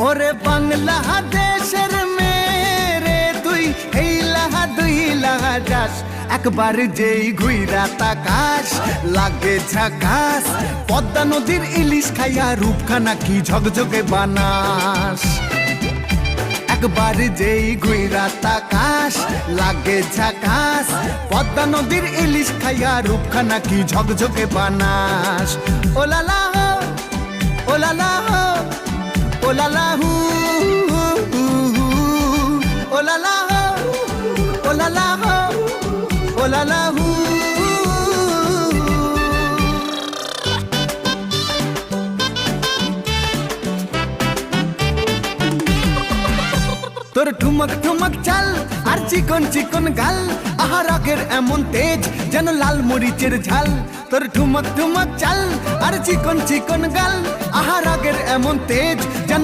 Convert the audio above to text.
ওরে বাংলাদেশের মেরে তুই এই লাহা দুই লাহা যাস, একবার যেই ঘুইরা তাকাস লাগে ঝাকাস। পদ্মা নদীর ইলিশ খাইয়া রূপখানা কি ঝকঝকে বানাস। একবার যেই ঘুইরা তাকাস লাগে ঝাকাস। পদ্মা নদীর ইলিশ খাইয়া রূপখানা কি ঝকঝকে বানাস। ওলালা হো ওলালা হো ওলালা হু ওলালা হো ওলালা হো ওলালা হু। তোর ঠুমক ঠুমক চাল আর চিকন চিকন গাল, আহার আগের এমন তেজ যেন লাল মরিচের ঝাল। তোর ঠুমক ঠুমক চাল আর চিকন চিকন গাল, আহার আগের এমন তেজ যেন